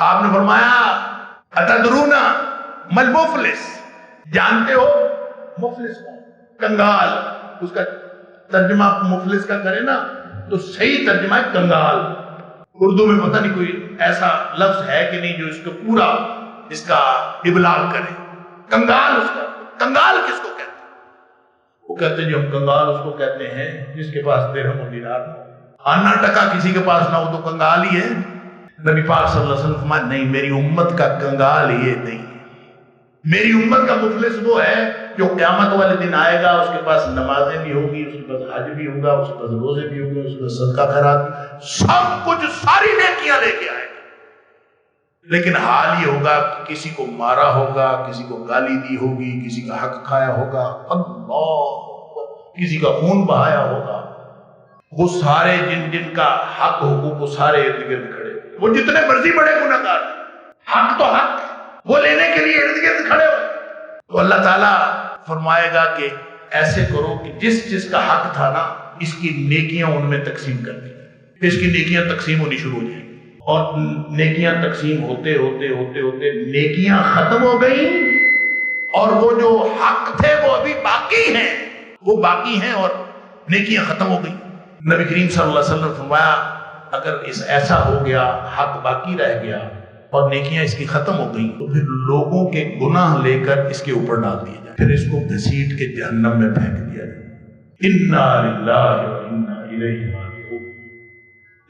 آپ نے فرمایا اتدرونا مل مفلس، جانتے ہو مفلس کون؟ کنگال۔ اس کا ترجمہ مفلس کا کرے نا تو صحیح ترجمہ ہے کنگال۔ اردو میں پتہ نہیں کوئی ایسا لفظ ہے کہ نہیں جو اس کو پورا اس کا ابلاغ کرے۔ کنگال، اس کا کنگال کس کو کہتے ہیں؟ وہ کہتے ہیں جو ہم کنگال اس کو کہتے ہیں جس کے پاس درہم و دینار ہو، آنا ٹکا کسی کے پاس نہ ہو تو کنگال ہی ہے۔ نبی پاک صلی اللہ علیہ وسلم فرمایا نہیں، میری امت کا کنگال یہ نہیں ہے، میری امت کا مفلس وہ ہے جو قیامت والے دن آئے گا، اس کے پاس نمازیں بھی ہوگی، اس کے پاس حج بھی ہوگا، اس کے پاس روزے بھی ہوں گے، اس کے پاس صدقہ خیرات بھی، سب کچھ ساری نیکیاں لے کے آئے گا، لیکن حال یہ ہوگا کہ کسی کو مارا ہوگا، کسی کو گالی دی ہوگی، کسی کا حق کھایا ہوگا، اللہ، کسی کا خون بہایا ہوگا، وہ سارے جن کا حق حقوق وہ سارے ارد گرد کھڑے، وہ جتنے مرضی بڑے گناہ گار، حق تو حق ہے، وہ لینے کے لیے ارد گرد کھڑے ہوئے۔ تو اللہ تعالیٰ فرمائے گا کہ ایسے کرو کہ جس جس کا حق تھا نا، اس کی نیکیاں ان میں تقسیم کر دی، اس کی نیکیاں تقسیم ہونی شروع ہو جائیں، اور نیکیاں تقسیم ہوتے ہوتے ہوتے ہوتے نیکیاں ختم ہو گئیں، اور وہ جو حق تھے وہ ابھی باقی ہیں، وہ باقی ہیں اور نیکیاں ختم ہو گئیں۔ نبی کریم صلی اللہ علیہ وسلم نے فرمایا اگر ایسا ہو گیا، حق باقی رہ گیا اور نیکیاں اس کی ختم ہو گئیں، تو پھر لوگوں کے گناہ لے کر اس کے اوپر ڈال دیے جائیں، پھر اس کو گھسیٹ کے جہنم میں پھینک دیا جائے۔ انا للہ و انا الیہ